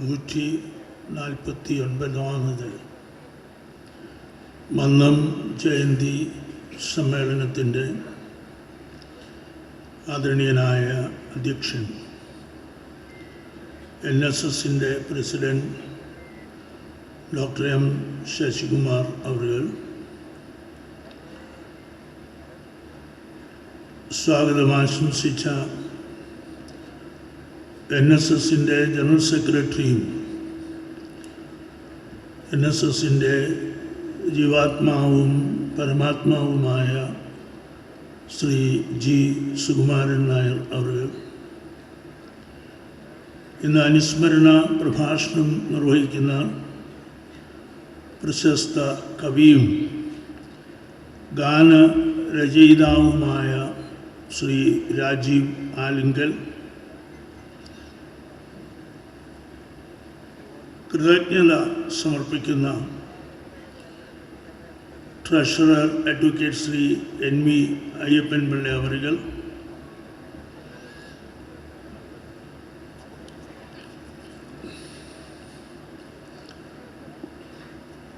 149 മന്നം ജയന്തി സമ്മേളനത്തിൻ്റെ ആദരണീയനായ അധ്യക്ഷൻ NSSൻ്റെ പ്രസിഡന്റ് ഡോക്ടർ M. ശശികുമാർ അവர்கள், സ്വാഗതം ആശംസിച്ച NSSൻ്റെ ജനറൽ സെക്രട്ടറിയും NSSൻ്റെ ജീവാത്മാവും പരമാത്മാവുമായ ശ്രീ G. സുകുമാരൻ നായർ അവർ, ഇന്ന് അനുസ്മരണ പ്രഭാഷണം നിർവഹിക്കുന്ന പ്രശസ്ത കവിയും ഗാനരചയിതാവുമായ ശ്രീ രാജീവ് ആലിങ്കൽ, കൃതജ്ഞത സമർപ്പിക്കുന്ന treasurer advocate Shri NV Ayyappan Pillai അവர்கள்,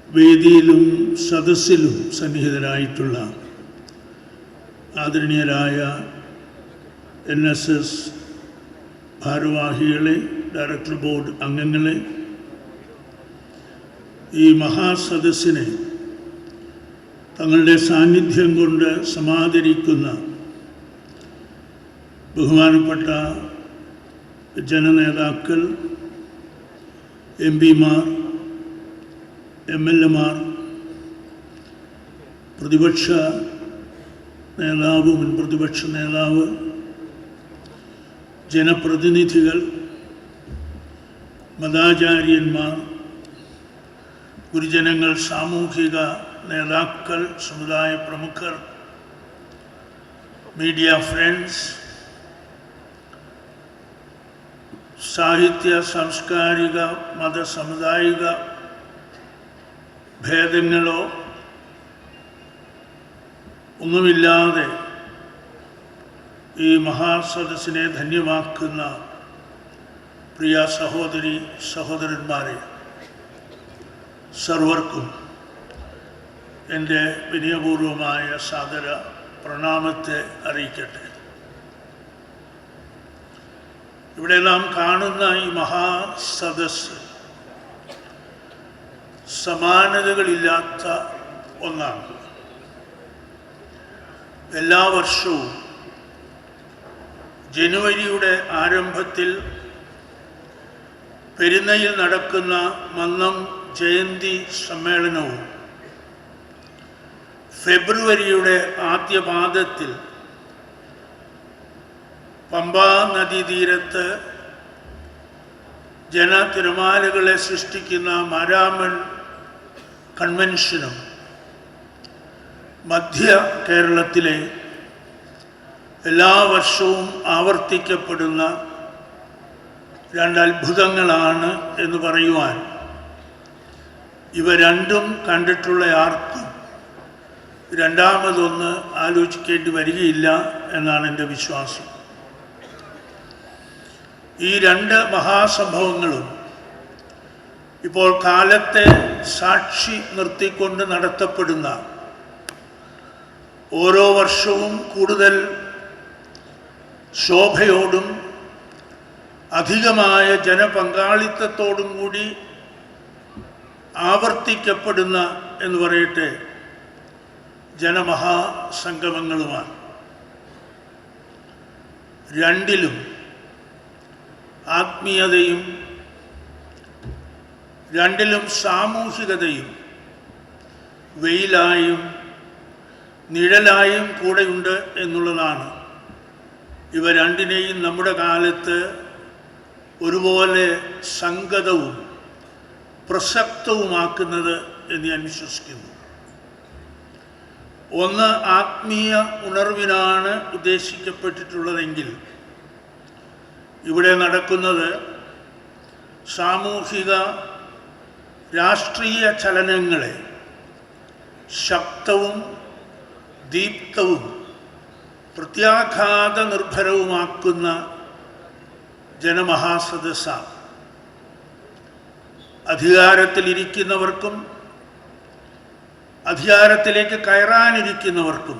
വേദിയിലും സദസ്സിലും സന്നിഹിതരായിട്ടുള്ള ആദരണീയരായ NSS ഭാരവാഹികളെ, ഡയറക്ടർ ബോർഡ് അംഗങ്ങളെ, ഈ മഹാസദസ്സിനെ തങ്ങളുടെ സാന്നിധ്യം കൊണ്ട് സമാദരിക്കുന്ന ബഹുമാനപ്പെട്ട ജനനേതാക്കൾ, MPമാർ, MLAമാർ, പ്രതിപക്ഷ നേതാവ്, മുൻ പ്രതിപക്ഷ നേതാവ്, ജനപ്രതിനിധികൾ, മതാചാര്യന്മാർ, ഗുരുജനങ്ങൾ, സാമൂഹിക നേതാക്കൾ, സമുദായ പ്രമുഖർ, മീഡിയ ഫ്രണ്ട്സ്, സാഹിത്യ, സാംസ്കാരിക, മത, സാമുദായിക ഭേദങ്ങളോ ഒന്നുമില്ലാതെ ഈ മഹാസദസ്സിനെ ധന്യമാക്കുന്ന പ്രിയ സഹോദരി സഹോദരന്മാരെ, സർവർക്കും എൻ്റെ വിനയപൂർവമായ സാദര പ്രണാമത്തെ അറിയിക്കട്ടെ. ഇവിടെ നാം കാണുന്ന ഈ മഹാസദസ്സ് സമാനതകളില്ലാത്ത ഒന്നാണ്. എല്ലാ വർഷവും ജനുവരിയുടെ ആരംഭത്തിൽ പെരുന്നയിൽ നടക്കുന്ന മന്നം ജയന്തി സമ്മേളനവും ഫെബ്രുവരിയുടെ ആദ്യപാദത്തിൽ പമ്പാ നദീതീരത്ത് ജനതിരമാലകളെ സൃഷ്ടിക്കുന്ന മാരാമൺ കൺവെൻഷനും മധ്യ കേരളത്തിലെ എല്ലാ വർഷവും ആവർത്തിക്കപ്പെടുന്ന രണ്ട് അത്ഭുതങ്ങളാണ് എന്ന് പറയുവാൻ ഇവ രണ്ടും കണ്ടിട്ടുള്ള ആർക്കും രണ്ടാമതൊന്ന് ആലോചിക്കേണ്ടി വരികയില്ല എന്നാണ് എൻ്റെ വിശ്വാസം. ഈ രണ്ട് മഹാസംഭവങ്ങളും ഇപ്പോൾ കാലത്തെ സാക്ഷി നിർത്തിക്കൊണ്ട് നടത്തപ്പെടുന്ന, ഓരോ വർഷവും കൂടുതൽ ശോഭയോടും അധികമായ ജനപങ്കാളിത്തത്തോടും കൂടി ആവർത്തിക്കപ്പെടുന്ന എന്ന് പറയട്ടെ ജനമഹാസംഗമങ്ങളുമാണ്. രണ്ടിലും ആത്മീയതയും രണ്ടിലും സാമൂഹികതയും വെയിലായും നിഴലായും കൂടെയുണ്ട് എന്നുള്ളതാണ് ഇവ രണ്ടിനെയും നമ്മുടെ കാലത്ത് ഒരുപോലെ സംഗതവും പ്രസക്തവുമാക്കുന്നത് എന്ന് ഞാൻ വിശ്വസിക്കുന്നു. ഒന്ന് ആത്മീയ ഉണർവിനാണ് ഉദ്ദേശിക്കപ്പെട്ടിട്ടുള്ളതെങ്കിൽ ഇവിടെ നടക്കുന്നത് സാമൂഹിക രാഷ്ട്രീയ ചലനങ്ങളെ ശക്തവും ദീപ്തവും പ്രത്യാഘാത നിർഭരവുമാക്കുന്ന ജനമഹാസദസ്സാണ്. അധികാരത്തിലിരിക്കുന്നവർക്കും അധികാരത്തിലേക്ക് കയറാനിരിക്കുന്നവർക്കും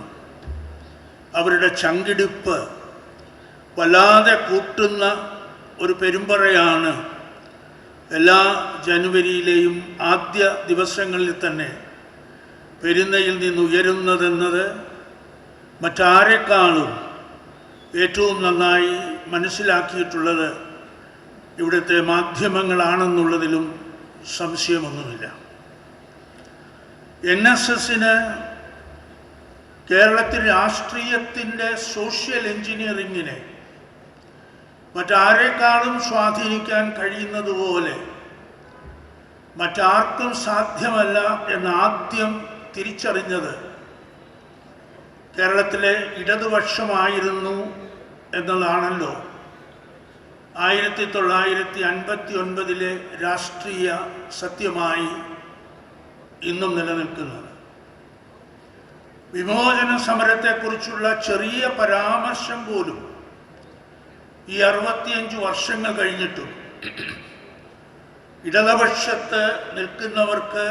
അവരുടെ ചങ്കിടിപ്പ് വല്ലാതെ കൂട്ടുന്ന ഒരു പെരുമ്പറയാണ് എല്ലാ ജനുവരിയിലെയും ആദ്യ ദിവസങ്ങളിൽ തന്നെ പെരുന്നയിൽ നിന്നുയരുന്നതെന്നത് മറ്റാരെക്കാളും ഏറ്റവും നന്നായി മനസ്സിലാക്കിയിട്ടുള്ളത് ഇവിടുത്തെ മാധ്യമങ്ങളാണെന്നുള്ളതിലും സംശയമൊന്നുമില്ല. NSSന് കേരളത്തിൽ രാഷ്ട്രീയത്തിൻ്റെ സോഷ്യൽ എഞ്ചിനീയറിങ്ങിനെ മറ്റാരെക്കാളും സ്വാധീനിക്കാൻ കഴിയുന്നതുപോലെ മറ്റാർക്കും സാധ്യമല്ല എന്നാദ്യം തിരിച്ചറിഞ്ഞത് കേരളത്തിലെ ഇടതുപക്ഷമായിരുന്നു എന്നതാണല്ലോ 1959 രാഷ്ട്രീയ സത്യമായി ഇന്നും നിലനിൽക്കുന്നത്. വിമോചന സമരത്തെക്കുറിച്ചുള്ള ചെറിയ പരാമർശം പോലും ഈ 65 വർഷങ്ങൾ കഴിഞ്ഞിട്ടും ഇടതുപക്ഷത്ത് നിൽക്കുന്നവർക്ക്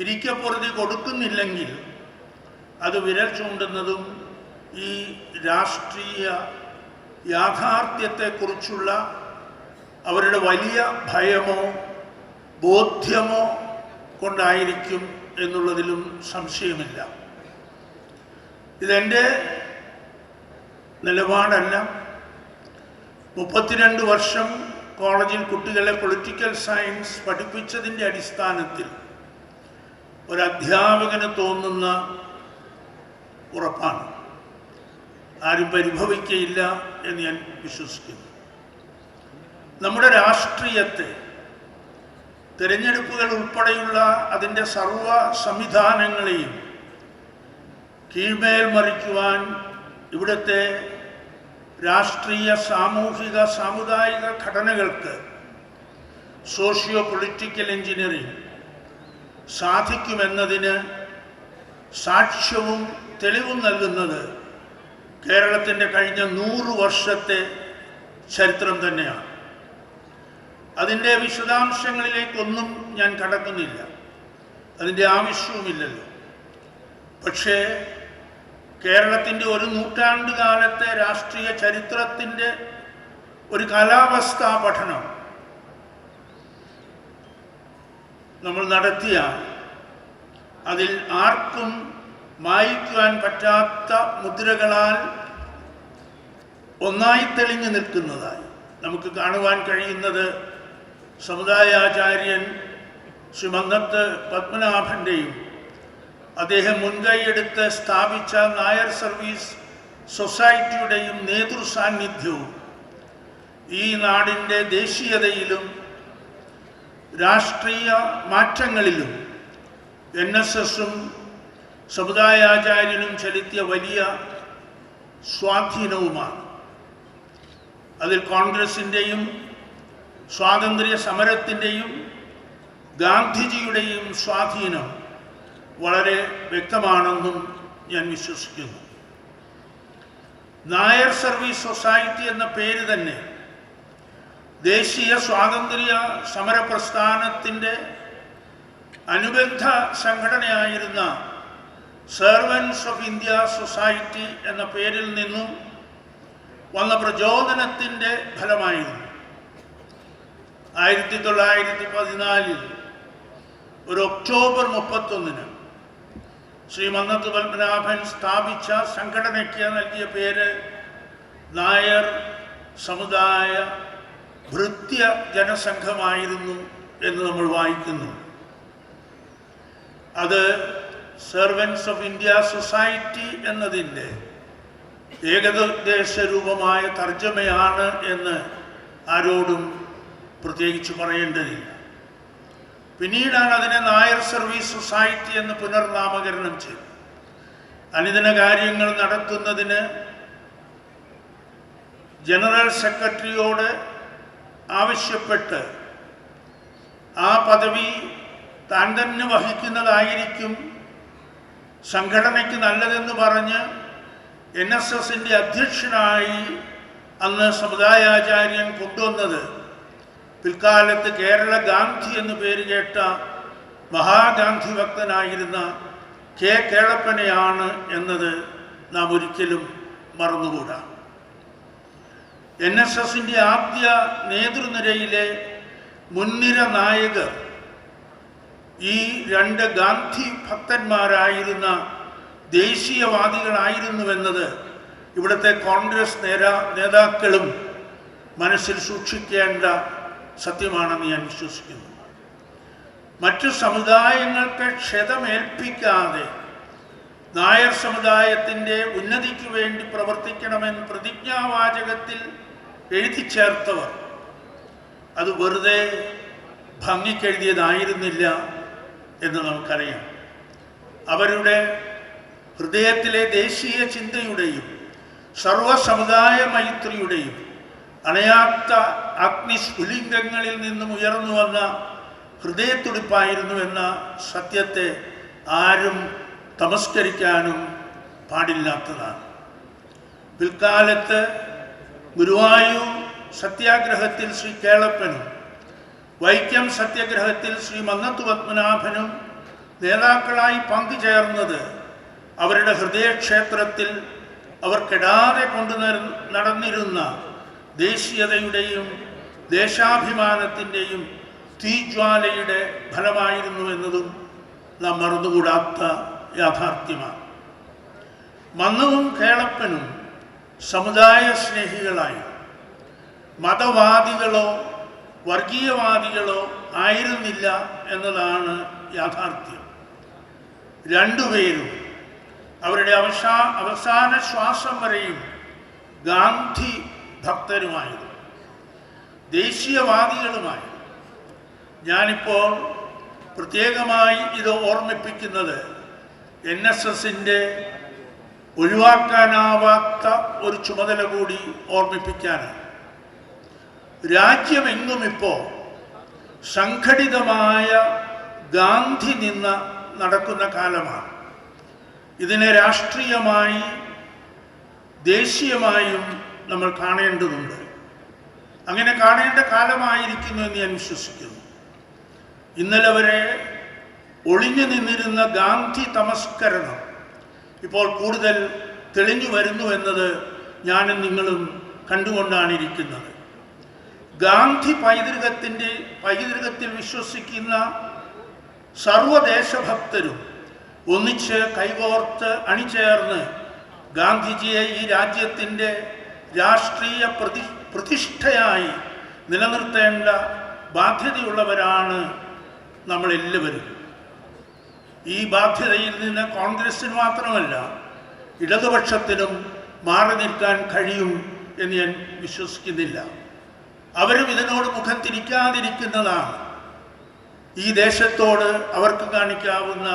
ഇരിക്കപ്പുറതി കൊടുക്കുന്നില്ലെങ്കിൽ അത് വിരൽ ചൂണ്ടുന്നതും ഈ രാഷ്ട്രീയ യാഥാർത്ഥ്യത്തെക്കുറിച്ചുള്ള അവരുടെ വലിയ ഭയമോ ബോധ്യമോ കൊണ്ടായിരിക്കും എന്നുള്ളതിലും സംശയമില്ല. ഇതെൻ്റെ നിലപാടല്ല. 32 വർഷം കോളേജിൽ കുട്ടികളെ പൊളിറ്റിക്കൽ സയൻസ് പഠിപ്പിച്ചതിൻ്റെ അടിസ്ഥാനത്തിൽ ഒരു അധ്യാപകന് തോന്നുന്ന ഉറപ്പാണ്. ആരും പരിഭവിക്കയില്ല എന്ന് ഞാൻ വിശ്വസിക്കുന്നു. നമ്മുടെ രാഷ്ട്രീയത്തെ തിരഞ്ഞെടുപ്പുകൾ ഉൾപ്പെടെയുള്ള അതിൻ്റെ സർവ സംവിധാനങ്ങളെയും കീഴ്മേൽ മറിക്കുവാൻ ഇവിടുത്തെ രാഷ്ട്രീയ സാമൂഹിക സാമുദായിക ഘടനകൾക്ക് സോഷ്യോ പൊളിറ്റിക്കൽ എഞ്ചിനീയറിംഗ് സാധിക്കുമെന്നതിന് സാക്ഷ്യവും തെളിവും നൽകുന്നത് കേരളത്തിൻ്റെ കഴിഞ്ഞ 100 വർഷത്തെ ചരിത്രം തന്നെയാണ്. അതിൻ്റെ വിശദാംശങ്ങളിലേക്കൊന്നും ഞാൻ കടക്കുന്നില്ല, അതിൻ്റെ ആവശ്യവുമില്ലല്ലോ. പക്ഷേ കേരളത്തിൻ്റെ ഒരു നൂറ്റാണ്ട് കാലത്തെ രാഷ്ട്രീയ ചരിത്രത്തിൻ്റെ ഒരു കാലാവസ്ഥാ പഠനം നമ്മൾ നടത്തിയാൽ അതിൽ ആർക്കും മായ്ക്കുവാൻ പറ്റാത്ത മുദ്രകളാൽ ഒന്നായി തെളിഞ്ഞു നിൽക്കുന്നതായി നമുക്ക് കാണുവാൻ കഴിയുന്നത് സമുദായാചാര്യൻ ശ്രീ മന്നത്ത് പത്മനാഭൻ്റെയും അദ്ദേഹം മുൻകൈയെടുത്ത് സ്ഥാപിച്ച നായർ സർവീസ് സൊസൈറ്റിയുടെയും നേതൃ സാന്നിധ്യവും ഈ നാടിൻ്റെ ദേശീയതയിലും രാഷ്ട്രീയ മാറ്റങ്ങളിലും NSSും സമുദായാചാര്യനും ചെലുത്തിയ വലിയ സ്വാധീനവുമാണ്. അതിൽ കോൺഗ്രസിൻ്റെയും സ്വാതന്ത്ര്യ സമരത്തിൻ്റെയും ഗാന്ധിജിയുടെയും സ്വാധീനം വളരെ വ്യക്തമാണെന്നും ഞാൻ വിശ്വസിക്കുന്നു. നായർ സർവീസ് സൊസൈറ്റി എന്ന പേര് തന്നെ ദേശീയ സ്വാതന്ത്ര്യ സമര പ്രസ്ഥാനത്തിൻ്റെ അനുബന്ധ സംഘടനയായിരുന്ന സെർവൻസ് ഓഫ് ഇന്ത്യ സൊസൈറ്റി എന്ന പേരിൽ നിന്നും വന്ന പ്രചോദനത്തിൻ്റെ ഫലമായിരുന്നു. 1914 ഒരു ഒക്ടോബർ 31 ശ്രീ മന്നത്ത് പത്മനാഭൻ സ്ഥാപിച്ച സംഘടനയ്ക്ക് നൽകിയ പേര് നായർ സമുദായ ഭൃത്യ ജനസംഘമായിരുന്നു എന്ന് നമ്മൾ വായിക്കുന്നു. അത് സെർവൻസ് ഓഫ് ഇന്ത്യ സൊസൈറ്റി എന്നതിൻ്റെ ഏകദേശ രൂപമായ തർജ്ജമയാണ് എന്ന് ആരോടും പ്രത്യേകിച്ച് പറയേണ്ടതില്ല. പിന്നീടാണ് അതിനെ നായർ സർവീസ് സൊസൈറ്റി എന്ന് പുനർനാമകരണം ചെയ്തത്. അനുദിന കാര്യങ്ങൾ നടത്തുന്നതിന് ജനറൽ സെക്രട്ടറിയോട് ആവശ്യപ്പെട്ട് ആ പദവി താൻ തന്നെ വഹിക്കുന്നതായിരിക്കും സംഘടനയ്ക്ക് നല്ലതെന്ന് പറഞ്ഞ് NSSൻ്റെ അധ്യക്ഷനായി അന്ന് സമുദായാചാര്യൻ കൊണ്ടുവന്നത് പിൽക്കാലത്ത് കേരള ഗാന്ധി എന്ന് പേര് കേട്ട മഹാഗാന്ധി ഭക്തനായിരുന്ന കെ കേളപ്പനെയാണ് എന്നത് നാം ഒരിക്കലും മറന്നുകൂടാ. NSSന്റെ ആദ്യ നേതൃനിരയിലെ മുൻനിര നായകർ ഈ രണ്ട് ഗാന്ധി ഭക്തന്മാരായിരുന്ന ദേശീയവാദികളായിരുന്നുവെന്നത് ഇവിടുത്തെ കോൺഗ്രസ് നേതാക്കളും മനസ്സിൽ സൂക്ഷിക്കേണ്ട സത്യമാണെന്ന് ഞാൻ വിശ്വസിക്കുന്നു. മറ്റു സമുദായങ്ങൾക്ക് ക്ഷതമേൽപ്പിക്കാതെ നായർ സമുദായത്തിൻ്റെ ഉന്നതിക്ക് വേണ്ടി പ്രവർത്തിക്കണമെന്ന് പ്രതിജ്ഞാവാചകത്തിൽ എഴുതി ചേർത്തവർ അത് വെറുതെ ഭംഗിക്കെഴുതിയതായിരുന്നില്ല എന്ന് നമുക്കറിയാം. അവരുടെ ഹൃദയത്തിലെ ദേശീയ ചിന്തയുടെയും സർവസമുദായ മൈത്രിയുടെയും അണയാത്ത അഗ്നിസ്ഫുലിംഗങ്ങളിൽ നിന്നും ഉയർന്നു വന്ന ഹൃദയത്തുടിപ്പായിരുന്നു എന്ന സത്യത്തെ ആരും തമസ്കരിക്കാനും പാടില്ലാത്തതാണ്. പിൽക്കാലത്ത് ഗുരുവായൂർ സത്യാഗ്രഹത്തിൽ ശ്രീ കേളപ്പനും വൈക്കം സത്യാഗ്രഹത്തിൽ ശ്രീ മന്നത്തു പത്മനാഭനും നേതാക്കളായി പങ്കുചേർന്നത് അവരുടെ ഹൃദയക്ഷേത്രത്തിൽ അവർ കെടാതെ കൊണ്ടു നടന്നിരുന്ന ദേശീയതയുടെയും ദേശാഭിമാനത്തിൻ്റെയും തീജ്വാലയുടെ ഫലമായിരുന്നു എന്നതും നാം മറന്നുകൂടാത്ത യാഥാർത്ഥ്യമാണ്. മന്നവും കേളപ്പനും സമുദായ സ്നേഹികളായി മതവാദികളോ വർഗീയവാദികളോ ആയിരുന്നില്ല എന്നതാണ് യാഥാർത്ഥ്യം. രണ്ടുപേരും അവരുടെ അവസാന ശ്വാസം വരെയും ഗാന്ധി ഭക്തരുമായിരുന്നു, ദേശീയവാദികളുമായി. ഞാനിപ്പോൾ പ്രത്യേകമായി ഇത് ഓർമ്മിപ്പിക്കുന്നത് NSSന്റെ ഒഴിവാക്കാനാവാത്ത ഒരു ചുമതല കൂടി ഓർമ്മിപ്പിക്കാനാണ്. രാജ്യമെങ്ങും ഇപ്പോൾ സംഘടിതമായ ഗാന്ധി നിന്ന നടക്കുന്ന കാലമാണ്. ഇതിനെ രാഷ്ട്രീയമായി ദേശീയമായും നമ്മൾ കാണേണ്ടതുണ്ട്. അങ്ങനെ കാണേണ്ട കാലമായിരിക്കുന്നു എന്ന് ഞാൻ വിശ്വസിക്കുന്നു. ഇന്നലെ വരെ ഒളിഞ്ഞു നിന്നിരുന്ന ഗാന്ധി തമസ്കരണം ഇപ്പോൾ കൂടുതൽ തെളിഞ്ഞു വരുന്നു എന്നത് ഞാനും നിങ്ങളും കണ്ടുകൊണ്ടാണ് ഇരിക്കുന്നത്. ഗാന്ധി പൈതൃകത്തിൽ വിശ്വസിക്കുന്ന സർവദേശഭക്തരും ഒന്നിച്ച് കൈകോർത്ത് അണിചേർന്ന് ഗാന്ധിജിയെ ഈ രാജ്യത്തിൻ്റെ രാഷ്ട്രീയ പ്രതിഷ്ഠയായി നിലനിർത്തേണ്ട ബാധ്യതയുള്ളവരാണ് നമ്മളെല്ലാവരും. ഈ ബാധ്യതയിൽ നിന്ന് കോൺഗ്രസിന് മാത്രമല്ല ഇടതുപക്ഷത്തിനും മാറി നിൽക്കാൻ കഴിയും എന്ന് ഞാൻ വിശ്വസിക്കുന്നില്ല. അവരും ഇതിനോട് മുഖം തിരിക്കാതിരിക്കുന്നതാണ് ഈ ദേശത്തോട് അവർക്ക് കാണിക്കാവുന്ന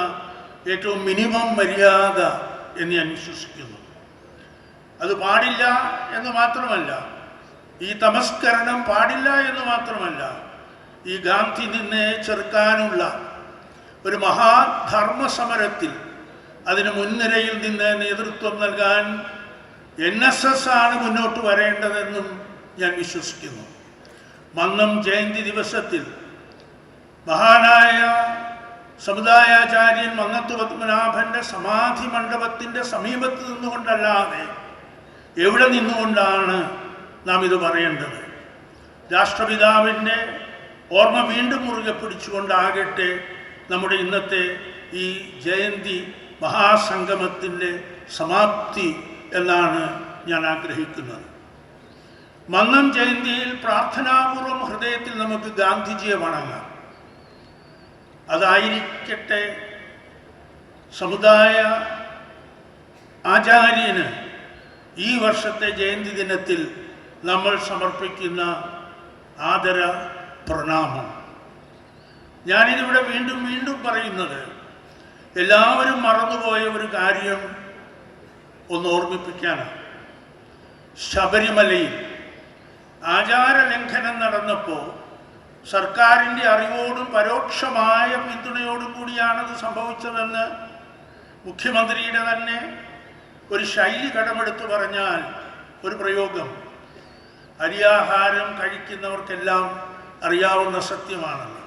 ഏറ്റവും മിനിമം മര്യാദ എന്ന് ഞാൻ വിശ്വസിക്കുന്നു. അത് പാടില്ല എന്ന് മാത്രമല്ല, ഈ തമസ്കരണം പാടില്ല എന്ന് മാത്രമല്ല, ഈ ഗാന്ധി നിന്നെ ചെറുക്കാനുള്ള ഒരു മഹാധർമ്മ സമരത്തിൽ അതിന് മുൻനിരയിൽ നിന്ന് നേതൃത്വം നൽകാൻ NSS ആണ് മുന്നോട്ട് വരേണ്ടതെന്നും ഞാൻ വിശ്വസിക്കുന്നു. മന്നം ജയന്തി ദിവസത്തിൽ മഹാനായ സമുദായാചാര്യൻ മന്നത്തു പത്മനാഭന്റെ സമാധി മണ്ഡപത്തിൻ്റെ സമീപത്ത് നിന്നുകൊണ്ടല്ലാതെ എവിടെ നിന്നുകൊണ്ടാണ് നാം ഇത് പറയേണ്ടത്? രാഷ്ട്രപിതാവിൻ്റെ ഓർമ്മ വീണ്ടും മുറുകെ പിടിച്ചുകൊണ്ടാകട്ടെ നമ്മുടെ ഇന്നത്തെ ഈ ജയന്തി മഹാസംഗമത്തിൻ്റെ സമാപ്തി എന്നാണ് ഞാൻ ആഗ്രഹിക്കുന്നത്. മന്നം ജയന്തിയിൽ പ്രാർത്ഥനാപൂർവം ഹൃദയത്തിൽ നമുക്ക് ഗാന്ധിജിയെ വണങ്ങാം. അതായിരിക്കട്ടെ സമുദായ ആചാര്യന് ഈ വർഷത്തെ ജയന്തി ദിനത്തിൽ നമ്മൾ സമർപ്പിക്കുന്ന ആദര പ്രണാമം. ഞാനിതിവിടെ വീണ്ടും വീണ്ടും പറയുന്നത് എല്ലാവരും മറന്നുപോയ ഒരു കാര്യം ഒന്ന് ഓർമ്മിപ്പിക്കാനാണ്. ശബരിമലയിൽ ആചാരലംഘനം നടന്നപ്പോൾ സർക്കാരിൻ്റെ അറിവോടും പരോക്ഷമായ പിന്തുണയോടും കൂടിയാണത് സംഭവിച്ചതെന്ന് മുഖ്യമന്ത്രിയുടെ തന്നെ ഒരു ശൈലി കടമെടുത്ത് പറഞ്ഞാൽ ഒരു പ്രയോഗം, അരിയാഹാരം കഴിക്കുന്നവർക്കെല്ലാം അറിയാവുന്ന സത്യമാണല്ലോ.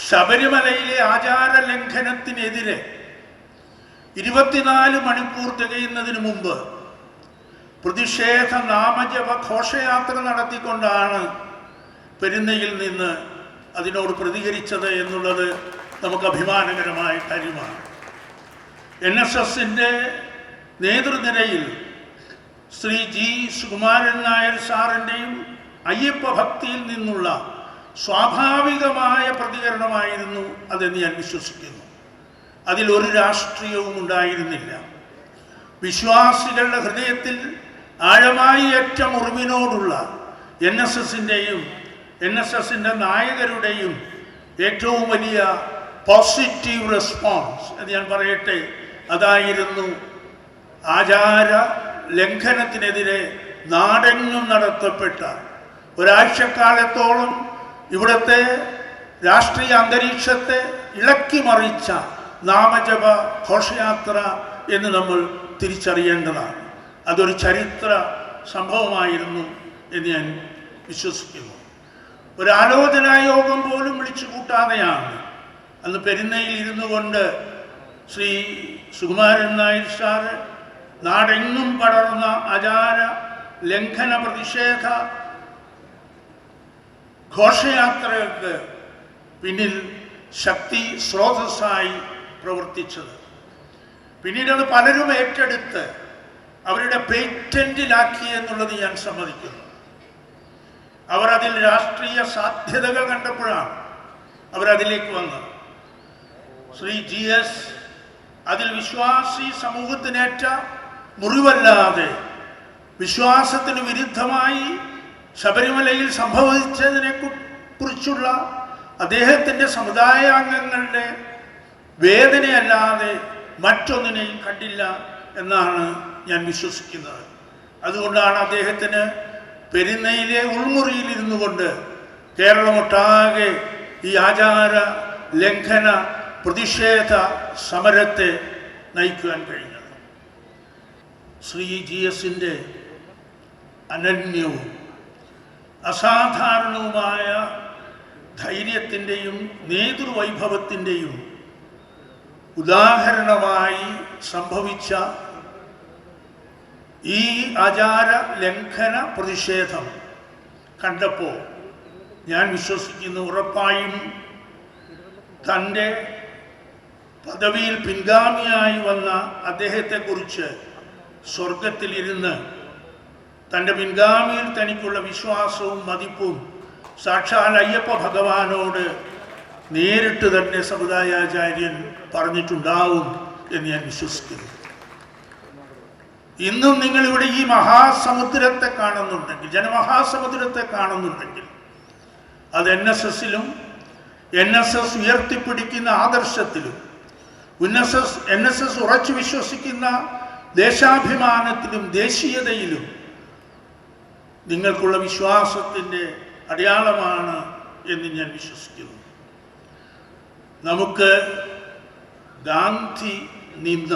ശബരിമലയിലെ ആചാര ലംഘനത്തിനെതിരെ 24 മണിക്കൂർ തികയുന്നതിന് മുമ്പ് പ്രതിഷേധ നാമജപ ഘോഷയാത്ര നടത്തിക്കൊണ്ടാണ് പെരുന്നയിൽ നിന്ന് അതിനോട് പ്രതികരിച്ചത് എന്നുള്ളത് നമുക്ക് അഭിമാനകരമായ കാര്യമാണ്. NSSന്റെ നേതൃനിരയിൽ ശ്രീ ജി സുകുമാരൻ നായർ സാറിൻ്റെയും അയ്യപ്പ ഭക്തിയിൽ നിന്നുള്ള സ്വാഭാവികമായ പ്രതികരണമായിരുന്നു അതെന്ന് ഞാൻ വിശ്വസിക്കുന്നു. അതിലൊരു രാഷ്ട്രീയവും ഉണ്ടായിരുന്നില്ല. വിശ്വാസികളുടെ ഹൃദയത്തിൽ ആഴമായി ഏറ്റ മുറിവിനോടുള്ള NSSന്റെ നായകരുടെയും ഏറ്റവും വലിയ പോസിറ്റീവ് റെസ്പോൺസ് എന്ന് ഞാൻ പറയട്ടെ, അതായിരുന്നു ആചാര ലംഘനത്തിനെതിരെ നാടെങ്ങും നടത്തപ്പെട്ട ഒരാഴ്ചക്കാലത്തോളം ഇവിടുത്തെ രാഷ്ട്രീയ അന്തരീക്ഷത്തെ ഇളക്കി മറിച്ച നാമജപ ഘോഷയാത്ര എന്ന് നമ്മൾ തിരിച്ചറിയേണ്ടതാണ്. അതൊരു ചരിത്ര സംഭവമായിരുന്നു എന്ന് ഞാൻ വിശ്വസിക്കുന്നു. ഒരു ആലോചനാ യോഗം പോലും വിളിച്ചു കൂട്ടാതെയാണ് അന്ന് പെരുന്നയിൽ ഇരുന്നു കൊണ്ട് ശ്രീ സുകുമാരൻ നായർ സാർ നാടെങ്ങും പടർന്ന ആചാര ലംഘന പ്രതിഷേധ ഘോഷയാത്രകൾക്ക് പിന്നിൽ ശക്തി സ്രോതസ്സായി പ്രവർത്തിച്ചത്. പിന്നീട് അത് പലരും ഏറ്റെടുത്ത് അവരുടെ പേറ്റന്റിലാക്കി എന്നുള്ളത് ഞാൻ സമ്മതിക്കുന്നു. അവർ അതിൽ രാഷ്ട്രീയ സാധ്യതകൾ കണ്ടപ്പോഴാണ് അവരതിലേക്ക് വന്നത്. ശ്രീ GS അതിൽ വിശ്വാസി സമൂഹത്തിനേറ്റ മുറിവല്ലാതെ വിശ്വാസത്തിന് വിരുദ്ധമായി ശബരിമലയിൽ സംഭവിച്ചതിനെ കുറിച്ചുള്ള അദ്ദേഹത്തിൻ്റെ സമുദായാംഗങ്ങളുടെ വേദനയല്ലാതെ മറ്റൊന്നിനെയും കണ്ടില്ല എന്നാണ് ഞാൻ വിശ്വസിക്കുന്നത്. അതുകൊണ്ടാണ് അദ്ദേഹത്തിന് പെരുന്നയിലെ ഉൾമുറിയിൽ ഇരുന്നു കൊണ്ട് കേരളമൊട്ടാകെ ഈ ആചാര ലംഘന പ്രതിഷേധ സമരത്തെ നയിക്കുവാൻ കഴിഞ്ഞത്. ശ്രീ GSന്റെ അനന്യവും അസാധാരണവുമായ ധൈര്യത്തിൻ്റെയും നേതൃവൈഭവത്തിൻ്റെയും ഉദാഹരണമായി സംഭവിച്ച ഈ ആചാര ലംഘന പ്രതിഷേധം കണ്ടപ്പോൾ ഞാൻ വിശ്വസിക്കുന്നു, ഉറപ്പായും തൻ്റെ പദവിയിൽ പിൻഗാമിയായി വന്ന അദ്ദേഹത്തെക്കുറിച്ച് സ്വർഗത്തിലിരുന്ന് തൻ്റെ പിൻഗാമിയിൽ തനിക്കുള്ള വിശ്വാസവും മതിപ്പും സാക്ഷാൽ അയ്യപ്പ ഭഗവാനോട് നേരിട്ട് തന്നെ സമുദായാചാര്യൻ പറഞ്ഞിട്ടുണ്ടാവും എന്ന് ഞാൻ വിശ്വസിക്കുന്നു. ഇന്നും നിങ്ങളിവിടെ ഈ മഹാസമുദ്രത്തെ കാണുന്നുണ്ടെങ്കിൽ, ജനമഹാസമുദ്രത്തെ കാണുന്നുണ്ടെങ്കിൽ, അത് NSSലും NSS ഉയർത്തിപ്പിടിക്കുന്ന ആദർശത്തിലും NSS ഉറച്ചു വിശ്വസിക്കുന്ന ദേശാഭിമാനത്തിലും ദേശീയതയിലും നിങ്ങൾക്കുള്ള വിശ്വാസത്തിൻ്റെ അടയാളമാണ് എന്ന് ഞാൻ വിശ്വസിക്കുന്നു. നമുക്ക് ഗാന്ധി നിന്ന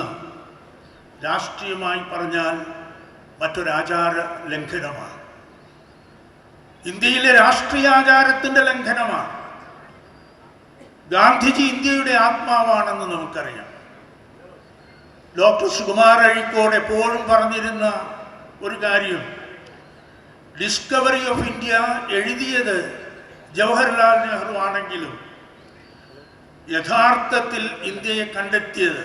രാഷ്ട്രീയമായി പറഞ്ഞാൽ മറ്റൊരാചാര ലംഘനമാണ്. ഇന്ത്യയിലെ രാഷ്ട്രീയാചാരത്തിൻ്റെ ലംഘനമാണ്. ഗാന്ധിജി ഇന്ത്യയുടെ ആത്മാവാണെന്ന് നമുക്കറിയാം. ഡോക്ടർ സുകുമാർ അഴീക്കോട് എപ്പോഴും പറഞ്ഞിരുന്ന ഒരു കാര്യം, ഡിസ്കവറി ഓഫ് ഇന്ത്യ എഴുതിയത് ജവഹർലാൽ നെഹ്റു ആണെങ്കിലും യഥാർത്ഥത്തിൽ ഇന്ത്യയെ കണ്ടെത്തിയത്,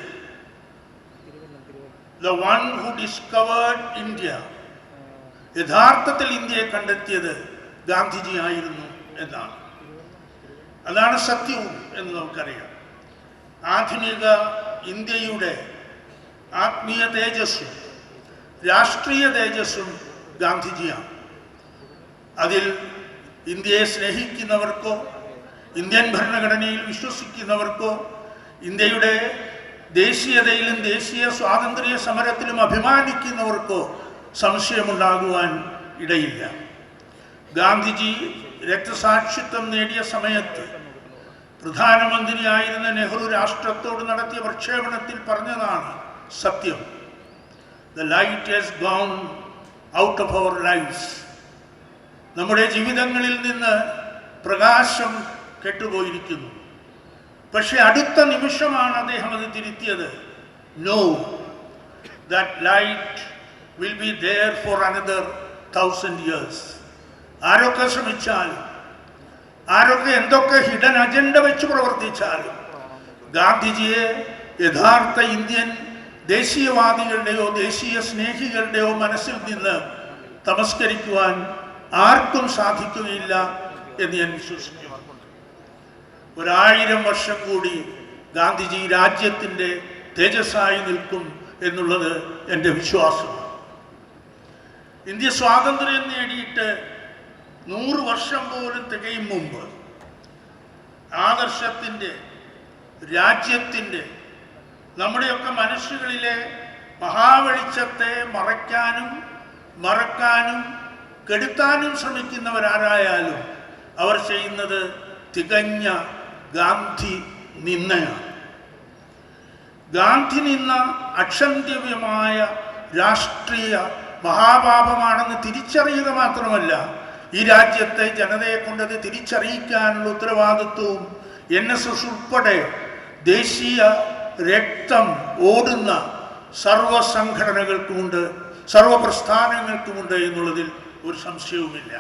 the one who discovered India, യഥാർത്ഥത്തിൽ ഇന്ത്യയെ കണ്ടെത്തിയത് ഗാന്ധിജി ആയിരുന്നു എന്നാണ്. അതാണ് സത്യവും എന്ന് നമുക്കറിയാം. ആധുനിക ഇന്ത്യയുടെ ആത്മീയ തേജസ്സും രാഷ്ട്രീയ തേജസ്സും ഗാന്ധിജിയാണ്. അതിൽ ഇന്ത്യയെ സ്നേഹിക്കുന്നവർക്കോ ഇന്ത്യൻ ഭരണഘടനയിൽ വിശ്വസിക്കുന്നവർക്കോ ഇന്ത്യയുടെ ദേശീയതയിലും ദേശീയ സ്വാതന്ത്ര്യ സമരത്തിലും അഭിമാനിക്കുന്നവർക്കോ സംശയമുണ്ടാകുവാൻ ഇടയില്ല. ഗാന്ധിജി രക്തസാക്ഷിത്വം നേടിയ സമയത്ത് പ്രധാനമന്ത്രിയായിരുന്ന നെഹ്റു രാഷ്ട്രത്തോട് നടത്തിയ പ്രക്ഷേപണത്തിൽ പറഞ്ഞതാണ് സത്യം. The light has gone out of our lives നമ്മുടെ ജീവിതങ്ങളിൽ നിന്ന് പ്രകാശം കെട്ടുപോയിരിക്കുന്നു. പക്ഷെ അടുത്ത നിമിഷമാണ് അദ്ദേഹം അത് തിരുത്തിയത്. No, that light will be there for another 1000 years. ആരൊക്കെ ശ്രമിച്ചാലും, ആരൊക്കെ എന്തൊക്കെ ഹിഡൻ അജണ്ട വെച്ച് പ്രവർത്തിച്ചാലും ഗാന്ധിജിയെ യഥാർത്ഥ ഇന്ത്യൻ ദേശീയവാദികളുടെയോ ദേശീയ സ്നേഹികളുടെയോ മനസ്സിൽ നിന്ന് തമസ്കരിക്കുവാൻ ആർക്കും സാധിക്കുകയില്ല എന്ന് ഞാൻ വിശ്വസിക്കുന്നു. 1000 വർഷം കൂടി ഗാന്ധിജി രാജ്യത്തിൻ്റെ തേജസ്സായി നിൽക്കും എന്നുള്ളത് എൻ്റെ വിശ്വാസമാണ്. ഇന്ത്യ സ്വാതന്ത്ര്യം നേടിയിട്ട് 100 വർഷം പോലും തികയും മുമ്പ് ആദർശത്തിൻ്റെ, രാജ്യത്തിൻ്റെ, നമ്മുടെയൊക്കെ മനസ്സുകളിലെ മഹാവെളിച്ചത്തെ മറക്കാനും കെടുത്താനും ശ്രമിക്കുന്നവരാരായാലും അവർ ചെയ്യുന്നത് തികഞ്ഞ ഗാന്ധി നിന്ദയാണ്. ഗാന്ധി നിന്ന അക്ഷന്ത്യവ്യമായ രാഷ്ട്രീയ മഹാപാപമാണെന്ന് തിരിച്ചറിയുക മാത്രമല്ല, ഈ രാജ്യത്തെ ജനതയെ കൊണ്ടത് തിരിച്ചറിയിക്കാനുള്ള ഉത്തരവാദിത്വവും NSS ഉൾപ്പെടെ ദേശീയ രക്തം ഓടുന്ന സർവ സംഘടനകൾക്കുമുണ്ട്, സർവ പ്രസ്ഥാനങ്ങൾക്കുമുണ്ട് എന്നുള്ളതിൽ ഒരു സംശയവുമില്ല.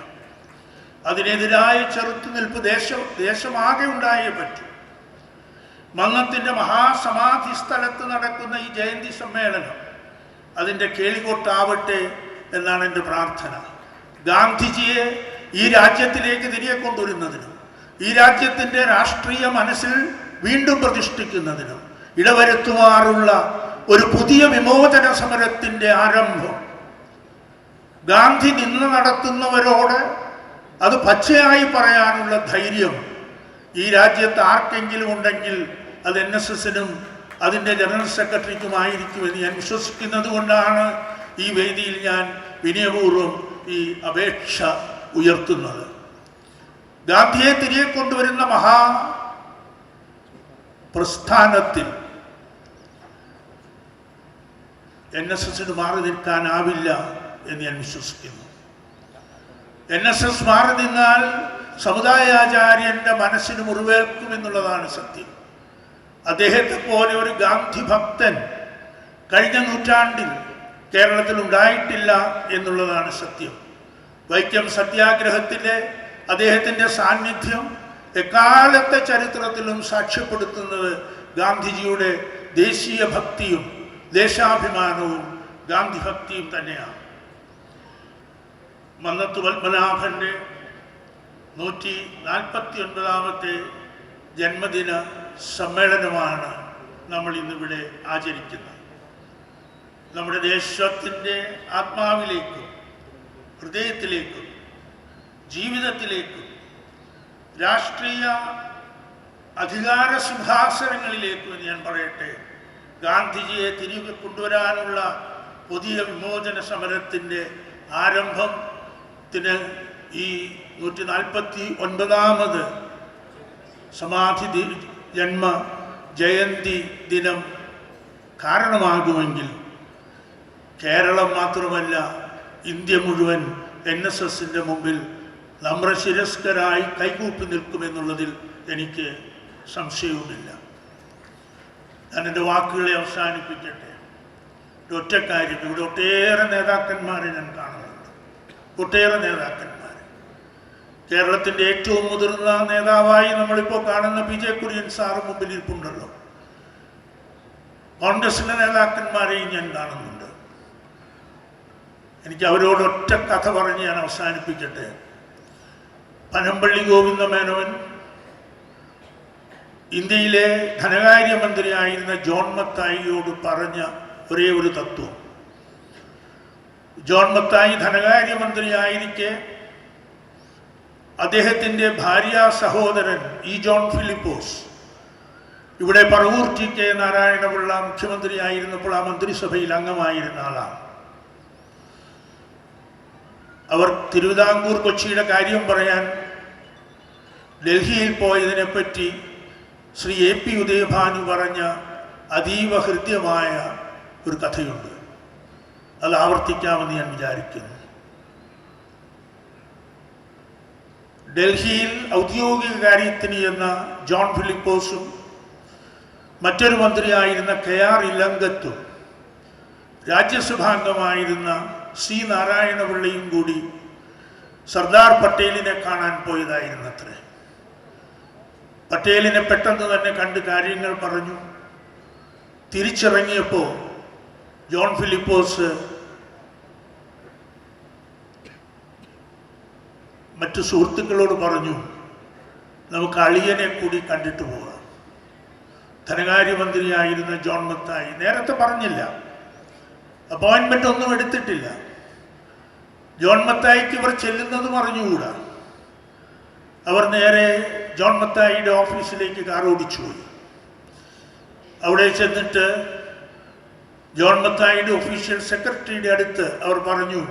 അതിനെതിരായ ചെറുത്തുനിൽപ്പ് ദേശമാകെ ഉണ്ടായേ പറ്റൂ. മന്നത്തിൻ്റെ മഹാസമാധി സ്ഥലത്ത് നടക്കുന്ന ഈ ജയന്തി സമ്മേളനം അതിൻ്റെ കേളികൊട്ടാവട്ടെ എന്നാണ് എൻ്റെ പ്രാർത്ഥന. ഗാന്ധിജിയെ ഈ രാജ്യത്തിലേക്ക് തിരികെ കൊണ്ടുവരുന്നതിനും ഈ രാജ്യത്തിൻ്റെ രാഷ്ട്രീയ മനസ്സിൽ വീണ്ടും പ്രതിഷ്ഠിക്കുന്നതിനും ഇടവരുത്തുമാറുള്ള ഒരു പുതിയ വിമോചന സമരത്തിൻ്റെ ആരംഭം. ഗാന്ധി നിന്ന് നടത്തുന്നവരോട് അത് പച്ചയായി പറയാനുള്ള ധൈര്യം ഈ രാജ്യത്ത് ആർക്കെങ്കിലും ഉണ്ടെങ്കിൽ അത് NSSനും അതിൻ്റെ ജനറൽ സെക്രട്ടറിക്കുമായിരിക്കുമെന്ന് ഞാൻ വിശ്വസിക്കുന്നത് കൊണ്ടാണ് ഈ വേദിയിൽ ഞാൻ വിനയപൂർവ്വം ഈ അപേക്ഷ ഉയർത്തുന്നത്. ഗാന്ധിയെ തിരികെ കൊണ്ടുവരുന്ന പ്രസ്ഥാനത്തിൽ NSSന് മാറി നിൽക്കാനാവില്ല എന്ന് ഞാൻ വിശ്വസിക്കുന്നു. NSS മാറി നിന്നാൽ സമുദായാചാര്യൻ്റെ മനസ്സിന് മുറിവേൽക്കുമെന്നുള്ളതാണ് സത്യം. അദ്ദേഹത്തെ പോലെ ഒരു ഗാന്ധി ഭക്തൻ കഴിഞ്ഞ നൂറ്റാണ്ടിൽ കേരളത്തിൽ ഉണ്ടായിട്ടില്ല എന്നുള്ളതാണ് സത്യം. വൈക്കം സത്യാഗ്രഹത്തിലെ അദ്ദേഹത്തിൻ്റെ സാന്നിധ്യം എക്കാലത്തെ ചരിത്രത്തിലും സാക്ഷ്യപ്പെടുത്തുന്നത് ഗാന്ധിജിയുടെ ദേശീയ ഭക്തിയും ദേശാഭിമാനവും ഗാന്ധി ഭക്തിയും തന്നെയാണ്. മന്നത്ത് പത്മനാഭൻ്റെ 149ാമത്തെ ജന്മദിന സമ്മേളനമാണ് നമ്മൾ ഇന്നിവിടെ ആചരിക്കുന്നത്. നമ്മുടെ ദേശത്തിൻ്റെ ആത്മാവിലേക്കും ഹൃദയത്തിലേക്കും ജീവിതത്തിലേക്കും രാഷ്ട്രീയ അധികാര സിംഹാസനങ്ങളിലേക്കും എന്ന് ഞാൻ പറയട്ടെ, ഗാന്ധിജിയെ തിരികെ കൊണ്ടുവരാനുള്ള പുതിയ വിമോചന സമരത്തിൻ്റെ ആരംഭത്തിന് ഈ 149ാമത് സമാധി ജന്മ ജയന്തി ദിനം കാരണമാകുമെങ്കിൽ കേരളം മാത്രമല്ല ഇന്ത്യ മുഴുവൻ NSSൻ്റെ മുമ്പിൽ നമ്രശിരസ്കരായി കൈകൂപ്പി നിൽക്കുമെന്നുള്ളതിൽ എനിക്ക് സംശയവുമില്ല. ഞാൻ എൻ്റെ വാക്കുകളെ അവസാനിപ്പിക്കട്ടെ. ഒറ്റ കാര്യം, ഇവിടെ ഒട്ടേറെ നേതാക്കന്മാരെ ഞാൻ കാണുന്നുണ്ട്, ഒട്ടേറെ നേതാക്കന്മാർ. കേരളത്തിൻ്റെ ഏറ്റവും മുതിർന്ന നേതാവായി നമ്മളിപ്പോൾ കാണുന്ന PJ കുര്യൻ സാറ് മുമ്പിൽ ഇരിപ്പുണ്ടല്ലോ. കോൺഗ്രസിലെ നേതാക്കന്മാരെയും ഞാൻ കാണുന്നുണ്ട്. എനിക്ക് അവരോട് ഒറ്റ കഥ പറഞ്ഞ് ഞാൻ അവസാനിപ്പിക്കട്ടെ. പനമ്പള്ളി ഗോവിന്ദ മേനോൻ ഇന്ത്യയിലെ ധനകാര്യമന്ത്രിയായിരുന്ന ജോൺ മത്തായിയോട് പറഞ്ഞ ഒരേ ഒരു തത്വം, ജോൺ മത്തായി ധനകാര്യമന്ത്രിയായിരിക്കെ അദ്ദേഹത്തിൻ്റെ ഭാര്യ സഹോദരൻ ജോൺ ഫിലിപ്പോസ് ഇവിടെ പറവൂർ TK നാരായണപിള്ള മുഖ്യമന്ത്രിയായിരുന്നപ്പോൾ ആ മന്ത്രിസഭയിൽ അംഗമായിരുന്ന ആളാണ്. അവർ തിരുവിതാംകൂർ കൊച്ചിയുടെ കാര്യം പറയാൻ ഡൽഹിയിൽ പോയതിനെപ്പറ്റി ശ്രീ AP ഉദയഭാനു പറഞ്ഞ അതീവ ഹൃദ്യമായ ഒരു കഥയുണ്ട്. അത് ആവർത്തിക്കാമെന്ന് ഞാൻ വിചാരിക്കുന്നു. ഡൽഹിയിൽ ഔദ്യോഗിക കാര്യത്തിന് എന്ന ജോൺ ഫിലിപ്പോസും മറ്റൊരു മന്ത്രിയായിരുന്ന KR ഇലങ്കത്തും രാജ്യസഭാംഗമായിരുന്ന C നാരായണപിള്ളയും കൂടി സർദാർ പട്ടേലിനെ കാണാൻ പോയതായിരുന്നത്രേ. പട്ടേലിനെ പെട്ടെന്ന് തന്നെ കണ്ട് കാര്യങ്ങൾ പറഞ്ഞു. തിരിച്ചിറങ്ങിയപ്പോൾ ജോൺ ഫിലിപ്പോസ് മറ്റു സുഹൃത്തുക്കളോട് പറഞ്ഞു, നമുക്ക് അളിയനെ കൂടി കണ്ടിട്ട് പോകാം. ധനകാര്യമന്ത്രിയായിരുന്ന ജോൺ മത്തായി നേരത്തെ പറഞ്ഞില്ല, അപ്പോയിൻമെൻ്റ് ഒന്നും എടുത്തിട്ടില്ല. ജോൺ മത്തായിക്ക് ഇവർ ചെല്ലുന്നത് പറഞ്ഞുകൂടാ. അവർ നേരെ ജോൺ മത്തായിയുടെ ഓഫീസിലേക്ക് കാർ ഓടിച്ചു പോയി. അവിടെ ചെന്നിട്ട് ജോൺ മത്തായിയുടെ ഒഫീഷ്യൽ സെക്രട്ടറിയുടെ അടുത്ത് അവർ പറഞ്ഞു,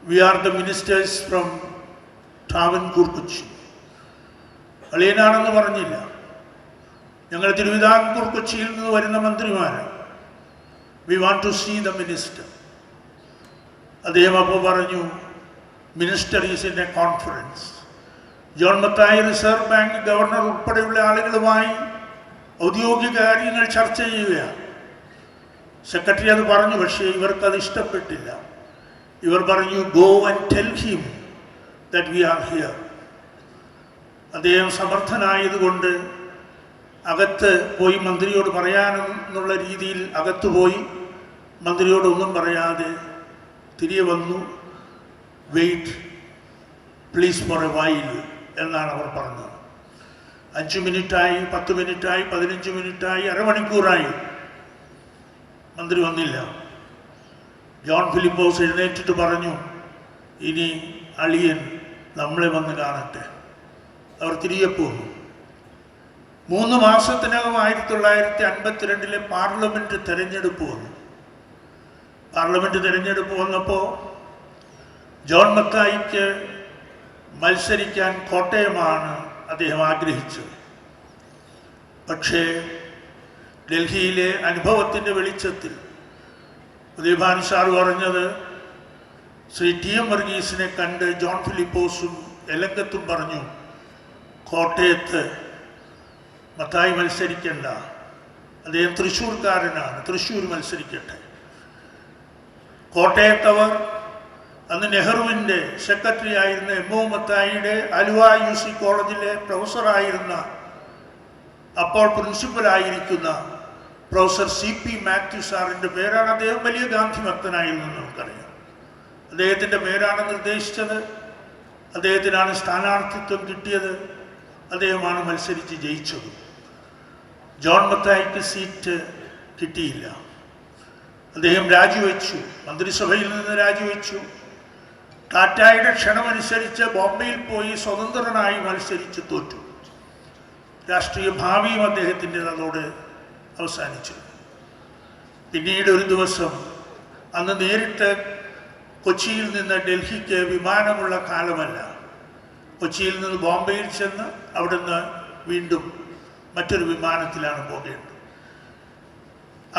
we are the ministers from Travancore Kochi. അളിയനാണെന്ന് പറഞ്ഞില്ല. ഞങ്ങൾ തിരുവിതാംകൂർ കൊച്ചിയിൽ നിന്ന് വരുന്ന മന്ത്രിമാരാണ്. We want to see the minister. അദ്ദേഹം അപ്പോൾ പറഞ്ഞു, minister is in a conference. John Mathai Reserve Bank governor ഉൾപ്പെടെയുള്ള ആളുകളുമായി ഔദ്യോഗിക കാര്യങ്ങൾ ചർച്ച ചെയ്യുകയാണ്. സെക്രട്ടറി അത് പറഞ്ഞു, പക്ഷേ ഇവർക്കത് ഇഷ്ടപ്പെട്ടില്ല. ഇവർ പറഞ്ഞു, go and tell him that we are here. അദ്ദേഹം സമർത്ഥനായതുകൊണ്ട് അകത്ത് പോയി മന്ത്രിയോട് പറയാനെന്നുള്ള രീതിയിൽ അകത്ത് പോയി മന്ത്രിയോടൊന്നും പറയാതെ തിരികെ വന്നു. Wait please for a while എന്നാണ് അവർ പറഞ്ഞത്. 5 മിനിറ്റായി, 10 മിനിറ്റായി, 15 മിനിറ്റായി, അരമണിക്കൂറായി, മന്ത്രി വന്നില്ല. ജോൺ ഫിലിപ്പോസ് എഴുന്നേറ്റിട്ട് പറഞ്ഞു, ഇനി അളിയൻ നമ്മളെ വന്ന് കാണട്ടെ. അവർ തിരികെ പോന്നു. 3 മാസത്തിനകം 1952 പാർലമെൻറ്റ് തെരഞ്ഞെടുപ്പ് വന്നു. പാർലമെൻറ്റ് തെരഞ്ഞെടുപ്പ് വന്നപ്പോൾ ജോൺ മത്തായിക്ക് മത്സരിക്കാൻ കോട്ടയമാണ് അദ്ദേഹം ആഗ്രഹിച്ചത്. പക്ഷേ ഡൽഹിയിലെ അനുഭവത്തിൻ്റെ വെളിച്ചത്തിൽ ഉദയഭാൻ സാർ പറഞ്ഞത്, ശ്രീ TM വർഗീസിനെ കണ്ട് ജോൺ ഫിലിപ്പോസും എലങ്കത്തും പറഞ്ഞു, കോട്ടയത്ത് മത്തായി മത്സരിക്കേണ്ട, അദ്ദേഹം തൃശ്ശൂർക്കാരനാണ്, തൃശ്ശൂർ മത്സരിക്കട്ടെ. കോട്ടയത്തവർ അന്ന് നെഹ്റുവിൻ്റെ സെക്രട്ടറി ആയിരുന്ന MO മത്തായിയുടെ ആലുവ UC കോളേജിലെ പ്രൊഫസറായിരുന്ന, അപ്പോൾ പ്രിൻസിപ്പലായിരിക്കുന്ന പ്രൊഫസർ CP മാത്യു സാറിൻ്റെ പേരാണ്. അദ്ദേഹം വലിയ ഗാന്ധി ഭക്തനായിരുന്നു നമുക്കറിയാം. അദ്ദേഹത്തിൻ്റെ പേരാണ് നിർദ്ദേശിച്ചത്. അദ്ദേഹത്തിനാണ് സ്ഥാനാർത്ഥിത്വം കിട്ടിയത്. അദ്ദേഹമാണ് മത്സരിച്ച് ജയിച്ചത്. ജോൺ മത്തായിക്ക് സീറ്റ് കിട്ടിയില്ല. അദ്ദേഹം രാജിവെച്ചു, മന്ത്രിസഭയിൽ നിന്ന് രാജിവെച്ചു. ടാറ്റായുടെ ക്ഷണമനുസരിച്ച് ബോംബെയിൽ പോയി സ്വതന്ത്രനായി മത്സരിച്ച് തോറ്റു. രാഷ്ട്രീയ ഭാവിയും അദ്ദേഹത്തിൻ്റെ അതോടെ അവസാനിച്ചു. പിന്നീട് ഒരു ദിവസം, അന്ന് നേരിട്ട് കൊച്ചിയിൽ നിന്ന് ഡൽഹിക്ക് വിമാനമുള്ള കാലമല്ല, കൊച്ചിയിൽ നിന്ന് ബോംബെയിൽ ചെന്ന് അവിടുന്ന് വീണ്ടും മറ്റൊരു വിമാനത്തിലാണ് പോകേണ്ടത്.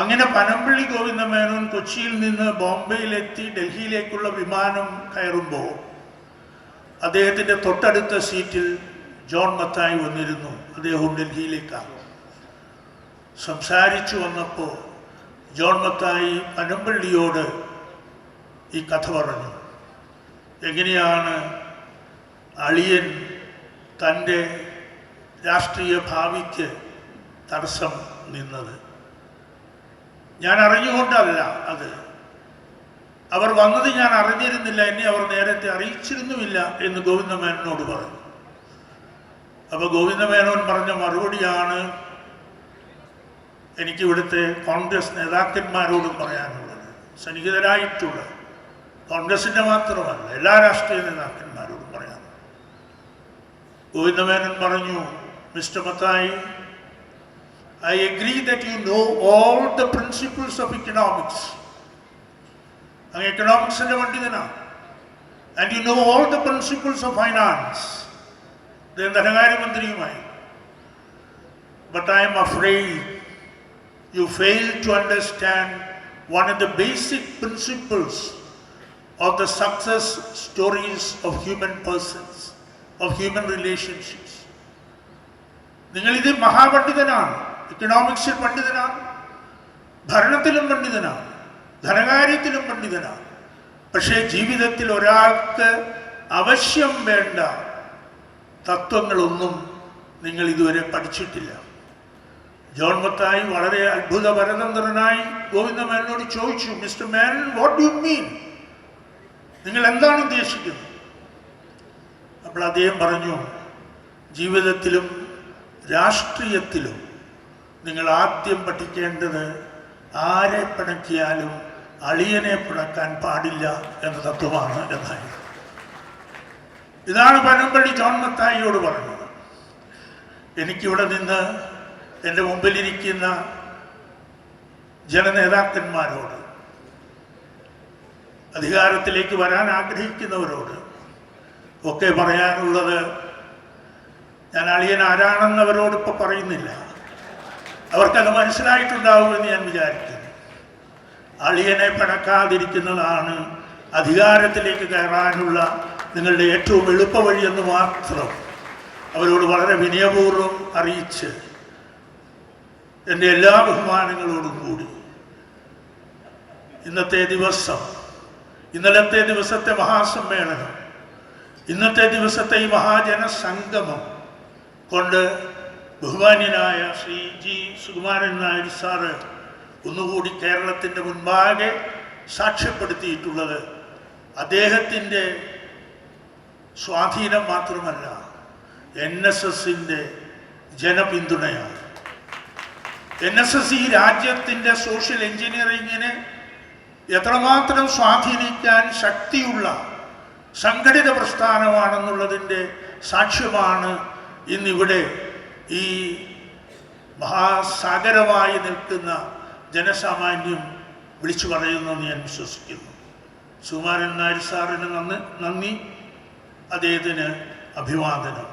അങ്ങനെ പനമ്പള്ളി ഗോവിന്ദമേനോൻ കൊച്ചിയിൽ നിന്ന് ബോംബെയിലെത്തി ഡൽഹിയിലേക്കുള്ള വിമാനം കയറുമ്പോൾ അദ്ദേഹത്തിൻ്റെ തൊട്ടടുത്ത സീറ്റിൽ ജോൺ മത്തായി വന്നിരുന്നു. അദ്ദേഹവും ഡൽഹിയിലേക്കാണ്. സംസാരിച്ചു വന്നപ്പോൾ ജോൺ മത്തായി പനമ്പള്ളിയോട് ഈ കഥ പറഞ്ഞു. എങ്ങനെയാണ് അളിയൻ തൻ്റെ രാഷ്ട്രീയ ഭാവിക്ക് തടസ്സം നിന്നത്? ഞാൻ അറിഞ്ഞുകൊണ്ടല്ല അത്. അവർ വന്നത് ഞാൻ അറിഞ്ഞിരുന്നില്ല, എന്നെ അവർ നേരത്തെ അറിയിച്ചിരുന്നുമില്ല എന്ന് ഗോവിന്ദമേനോനോട് പറഞ്ഞു. അപ്പോൾ ഗോവിന്ദമേനോൻ പറഞ്ഞ മറുപടിയാണ് എനിക്കിവിടുത്തെ കോൺഗ്രസ് നേതാക്കന്മാരോടും പറയാനുള്ളത്. സന്നിഹിതരായിട്ടുള്ള കോൺഗ്രസിൻ്റെ മാത്രമല്ല, എല്ലാ രാഷ്ട്രീയ നേതാക്കന്മാരോടും പറയാം. ഗോവിന്ദമേനോൻ പറഞ്ഞു, mister Mathai, I agree that you know all the principles of economics. അങ്ങ് എക്കണോമിക്സിൻ്റെ പണ്ഡിതനാണ്. And you know all the principles of finance. ധനകാര്യമന്ത്രിയുമായി. But I am afraid you fail to understand one of the basic principles of the success stories of human persons. of human relationships. നിങ്ങളിത് മഹാപണ്ഡിതനാണ്, ഇക്കണോമിക്സിൽ പണ്ഡിതനാണ്, ഭരണത്തിലും പണ്ഡിതനാണ്, ധനകാര്യത്തിലും പണ്ഡിതനാണ്. പക്ഷേ ജീവിതത്തിൽ ഒരാൾക്ക് അവശ്യം വേണ്ട തത്വങ്ങളൊന്നും നിങ്ങൾ ഇതുവരെ പഠിച്ചിട്ടില്ല. ജോൺ മത്തായി വളരെ അത്ഭുത പരതന്ത്രനായി ഗോവിന്ദമേനോട് ചോദിച്ചു, mister Menon, what do you mean? നിങ്ങൾ എന്താണ് ഉദ്ദേശിക്കുന്നത്? അപ്പോൾ അദ്ദേഹം പറഞ്ഞു, ജീവിതത്തിലും രാഷ്ട്രീയത്തിലും നിങ്ങൾ ആദ്യം പഠിക്കേണ്ടത് ആരെ പിണക്കിയാലും അളിയനെ പിണക്കാൻ പാടില്ല എന്ന തത്വമാണ് എന്നായിരുന്നു. ഇതാണ് പനമ്പള്ളി ജോൺ മത്തായിയോട് പറഞ്ഞത്. എനിക്കിവിടെ നിന്ന് എൻ്റെ മുമ്പിലിരിക്കുന്ന ജനനേതാക്കന്മാരോട്, അധികാരത്തിലേക്ക് വരാൻ ആഗ്രഹിക്കുന്നവരോട് ഒക്കെ പറയാനുള്ളത്, ഞാൻ അളിയൻ ആരാണെന്നവരോട് ഇപ്പോൾ പറയുന്നില്ല, അവർക്കത് മനസ്സിലായിട്ടുണ്ടാവുമെന്ന് ഞാൻ വിചാരിക്കുന്നു. അളിയനെ പിണക്കാതിരിക്കുന്നതാണ് അധികാരത്തിലേക്ക് കയറാനുള്ള നിങ്ങളുടെ ഏറ്റവും എളുപ്പ വഴിയെന്ന് മാത്രം അവരോട് വളരെ വിനയപൂർവ്വം അറിയിച്ച് എൻ്റെ എല്ലാ ബഹുമാനങ്ങളോടും കൂടി ഇന്നലത്തെ ദിവസത്തെ മഹാസമ്മേളനം, ഇന്നത്തെ ദിവസത്തെ ഈ മഹാജനസംഗമം കൊണ്ട് ബഹുമാന്യനായ ശ്രീ ജി സുകുമാരൻ നായർ സാറ് ഒന്നുകൂടി കേരളത്തിൻ്റെ മുൻപാകെ സാക്ഷ്യപ്പെടുത്തിയിട്ടുള്ളത് അദ്ദേഹത്തിൻ്റെ സ്വാധീനം മാത്രമല്ല, NSSൻ്റെ ജനപിന്തുണയാണ്. NSS ഈ രാജ്യത്തിൻ്റെ സോഷ്യൽ എഞ്ചിനീയറിങ്ങിനെ എത്രമാത്രം സ്വാധീനിക്കാൻ ശക്തിയുള്ള സംഘടിത പ്രസ്ഥാനമാണെന്നുള്ളതിൻ്റെ സാക്ഷ്യമാണ് ഇന്നിവിടെ ഈ മഹാസാഗരമായി നിൽക്കുന്ന ജനസാമാന്യം വിളിച്ചു പറയുന്നതെന്ന് ഞാൻ വിശ്വസിക്കുന്നു. സുകുമാരൻ നായർ സാറിന് നന്ദി, അദ്ദേഹത്തിന് അഭിവാദനം,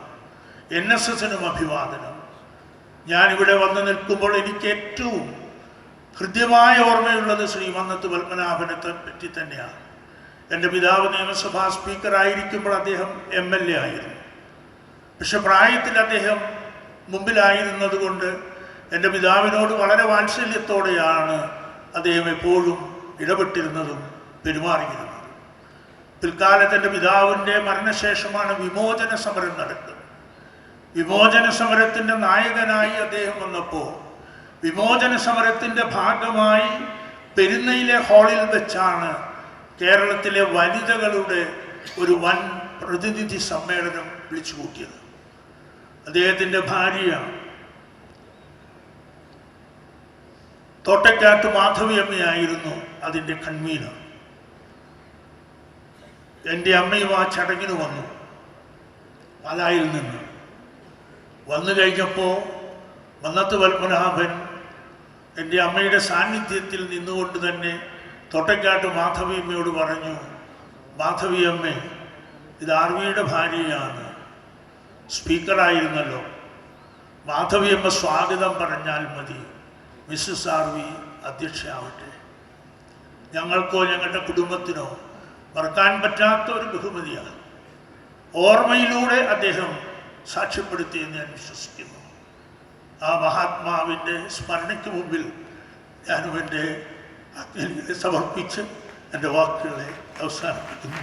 NSSനും അഭിവാദനം. ഞാനിവിടെ വന്ന് നിൽക്കുമ്പോൾ എനിക്ക് ഏറ്റവും ഹൃദ്യമായ ഓർമ്മയുള്ളത് ശ്രീ മന്നത്ത് പത്മനാഭനെ പറ്റി തന്നെയാണ്. എൻ്റെ പിതാവ് നിയമസഭാ സ്പീക്കറായിരിക്കുമ്പോൾ അദ്ദേഹം MLA ആയിരുന്നു. പക്ഷെ പ്രായത്തിൽ അദ്ദേഹം മുമ്പിലായിരുന്നത് കൊണ്ട് എൻ്റെ പിതാവിനോട് വളരെ വാത്സല്യത്തോടെയാണ് അദ്ദേഹം എപ്പോഴും ഇടപെട്ടിരുന്നതും പെരുമാറിയിരുന്നത്. പിൽക്കാലത്ത് എൻ്റെ പിതാവിൻ്റെ മരണശേഷമാണ് വിമോചന സമരം നടക്കുന്നത്. വിമോചന സമരത്തിൻ്റെ നായകനായി അദ്ദേഹം വന്നപ്പോൾ വിമോചന സമരത്തിൻ്റെ ഭാഗമായി പെരുന്നയിലെ ഹാളിൽ വെച്ചാണ് കേരളത്തിലെ വനിതകളുടെ ഒരു വൻ പ്രതിനിധി സമ്മേളനം വിളിച്ചു കൂട്ടിയത്. അദ്ദേഹത്തിൻ്റെ ഭാര്യ തോട്ടക്കാട്ട് മാധവിയമ്മയായിരുന്നു അതിൻ്റെ കൺവീനർ. എൻ്റെ അമ്മയും ആ ചടങ്ങിന് വന്നു, പാലായിൽ നിന്ന്. വന്നു കഴിഞ്ഞപ്പോൾ മന്നത്ത് പത്മനാഭൻ എൻ്റെ അമ്മയുടെ സാന്നിധ്യത്തിൽ നിന്നുകൊണ്ട് തന്നെ തോട്ടക്കാട്ട് മാധവിയമ്മയോട് പറഞ്ഞു, മാധവിയമ്മേ, ഇത് ആർവിയുടെ ഭാര്യയാണ്, സ്പീക്കറായിരുന്നല്ലോ, മാധവിയമ്മ സ്വാഗതം പറഞ്ഞാൽ മതി, മിസ്സസ് ആർവി അധ്യക്ഷയാവട്ടെ. ഞങ്ങൾക്കോ ഞങ്ങളുടെ കുടുംബത്തിനോ മറക്കാൻ പറ്റാത്ത ഒരു ബഹുമതിയാണ്. ഓർമ്മയിലൂടെ അദ്ദേഹം സാക്ഷ്യപ്പെടുത്തിയെന്ന് ഞാൻ വിശ്വസിക്കുന്നു. ആ മഹാത്മാവിൻ്റെ സ്മരണയ്ക്ക് മുമ്പിൽ ഞാനും എൻ്റെ അജ്ഞലികളെ സമർപ്പിച്ച് എൻ്റെ വാക്കുകളെ അവസാനിപ്പിക്കുന്നു.